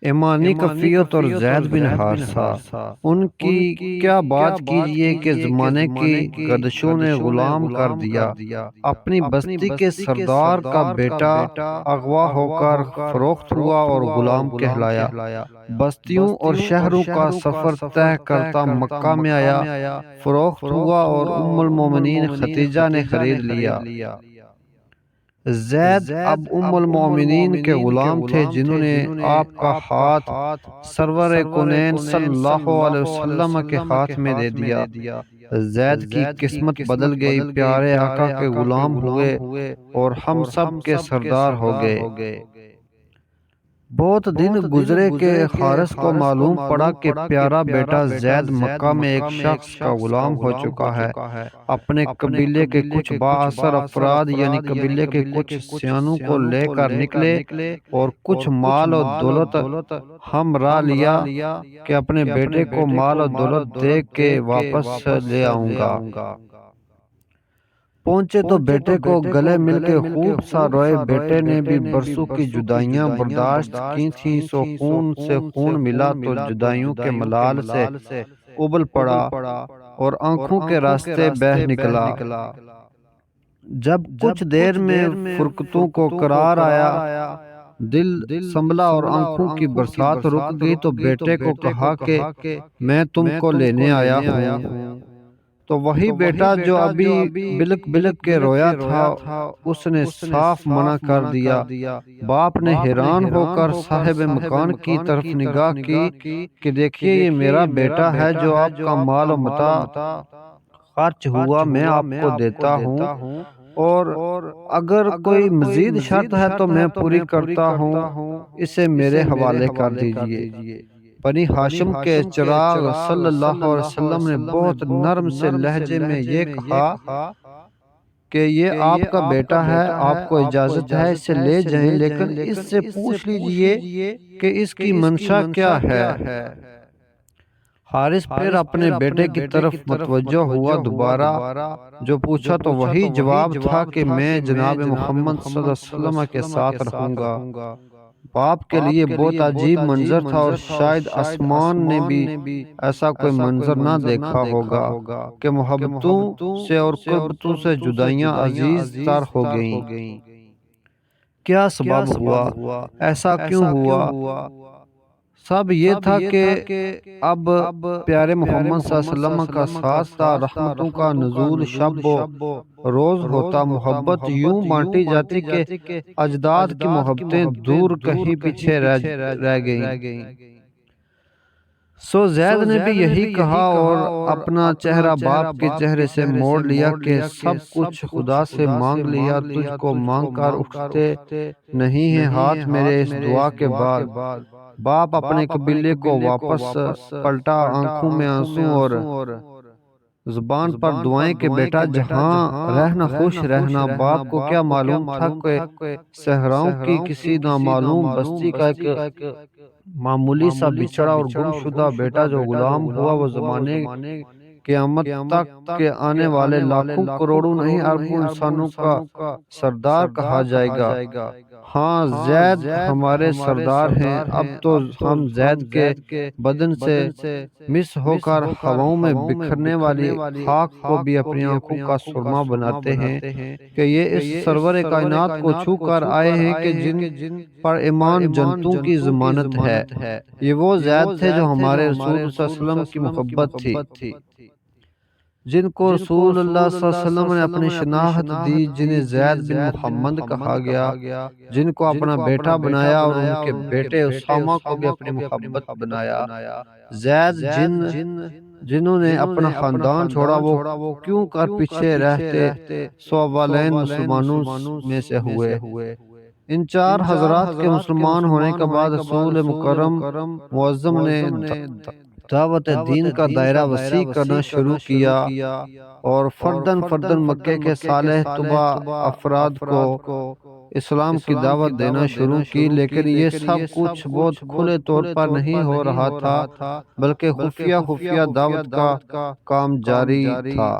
ایمانی کفیت اور زید بن حارثہ، ان کی کیا بات کیجیے کہ زمانے کی گردشوں نے غلام کر دیا۔ اپنی بستی کے سردار کا بیٹا اغوا ہو کر فروخت ہوا اور غلام کہلایا۔ بستیوں اور شہروں کا سفر طے کرتا مکہ میں آیا، فروخت ہوا اور ام المومنین ختیجہ نے خرید لیا۔ زید اب ام المومنین کے غلام تھے جنہوں نے آپ کا ہاتھ سرور کونین صلی اللہ علیہ وسلم کے ہاتھ میں دے دیا۔ زید کی قسمت بدل گئی، پیارے آقا کے غلام ہوئے اور ہم سب کے سردار ہو گئے۔ بہت دن گزرے کہ حارث کو معلوم پڑا کہ پیارا بیٹا زید مکہ میں ایک شخص کا غلام ہو چکا ہے۔ اپنے قبیلے کے کچھ بااثر افراد یعنی قبیلے کے کچھ سیانوں کو لے کر نکلے اور کچھ مال و دولت ہم راہ لیا کہ اپنے بیٹے کو مال و دولت دے کے واپس لے آؤں گا۔ پہنچے تو بیٹے کو گلے مل کے خوب سا روئے۔ بیٹے نے بھی برسوں کی جدائیاں برداشت کی تھیں، سو خون سے خون ملا تو جدائیوں کے ملال سے ابل پڑا اور آنکھوں کے راستے بہہ نکلا۔ جب کچھ دیر میں فرقتوں کو قرار آیا، دل سنبھلا اور آنکھوں کی برسات رک گئی تو بیٹے کو کہا کہ میں تم کو لینے آیا ہوں۔ تو وہی بیٹا جو ابھی بلک بلک کے رویا تھا، اس نے صاف منع کر دیا۔ باپ نے حیران ہو کر صاحب مکان کی طرف نگاہ کی کہ دیکھیے یہ میرا بیٹا ہے جو آپ کا مال و متاع خرچ ہوا میں آپ کو دیتا ہوں، اور اگر کوئی مزید شرط ہے تو میں پوری کرتا ہوں، اسے میرے حوالے کر دیجیے۔ بنی ہاشم کے چراغ صلی اللہ علیہ وسلم نے بہت نرم سے لہجے میں یہ کہا کہ یہ آپ کا بیٹا ہے، آپ کو اجازت ہے اسے لے جائیں، لیکن اس سے پوچھ لیجئے کہ اس کی منشا کیا ہے۔ حارث پھر اپنے بیٹے کی طرف متوجہ ہوا، دوبارہ جو پوچھا تو وہی جواب تھا کہ میں جناب محمد صلی اللہ علیہ وسلم کے ساتھ رہوں گا۔ باپ کے لیے بہت عجیب منظر تھا اور شاید آسمان نے بھی ایسا کوئی منظر نہ دیکھا ہوگا کہ محبتوں سے اور قربتوں سے جدائیاں عزیز تر ہو گئیں۔ کیا سبب ہوا؟ ایسا کیوں ہوا؟ سب یہ تھا کہ اب پیارے محمد صلی اللہ علیہ وسلم کا ساتھ تھا، رحمتوں کا نزول شب و روز ہوتا، محبت یوں بانٹی جاتی کہ اجداد کی محبتیں دور کہیں پیچھے رہ گئیں۔ سو زید نے بھی یہی کہا اور اپنا چہرہ باپ کے چہرے سے موڑ لیا کہ سب کچھ خدا سے مانگ لیا، تجھ کو مانگ کر اٹھتے نہیں ہیں ہاتھ میرے اس دعا کے بعد۔ باپ اپنے قبیلے کو واپس پلٹا، آنکھوں میں آنسوں اور زبان پر دعائیں کہ بیٹا جہاں رہنا خوش رہنا۔ باپ کو کیا معلوم تھا کہ صحراؤں کی کسی نامعلوم بستی کا ایک معمولی سا بچھڑا اور گم شدہ بیٹا جو غلام ہوا وہ زمانے قیامت تک کے آنے والے لاکھوں کروڑوں نہیں اربوں انسانوں کا سردار کہا جائے گا۔ ہاں زید ہمارے سردار ہیں۔ اب تو ہم زید کے بدن سے مس ہو کر ہواؤں میں بکھرنے والی خاک کو بھی اپنی آنکھوں کا سرما بناتے ہیں کہ یہ اس سرور کائنات کو چھو کر آئے ہیں کہ جن پر ایمان جنتوں کی ضمانت ہے۔ یہ وہ زید تھے جو ہمارے رسول صلی اللہ علیہ وسلم کی محبت تھی، جن کو رسول اللہ صلی اللہ علیہ وسلم نے اپنی شناخت دی، جنہیں زید بن محمد کہا گیا، جن کو اپنا بیٹا بنایا اور ان کے بیٹے اسامہ کو بھی اپنی محبت بنایا۔ زید جنہوں نے اپنا خاندان چھوڑا وہ کیوں کر پیچھے رہتے، سو اولین مسلمانوں میں سے ہوئے۔ ان چار حضرات کے مسلمان ہونے کے بعد رسول مکرم معظم نے دعوت دین کا دائرہ وسیع کرنا شروع کیا اور فردن مکے کے صالح طبع افراد کو اسلام کی دعوت دینا شروع کی، لیکن یہ سب کچھ بہت کھلے طور پر نہیں ہو رہا تھا بلکہ خفیہ دعوت کا کام جاری تھا۔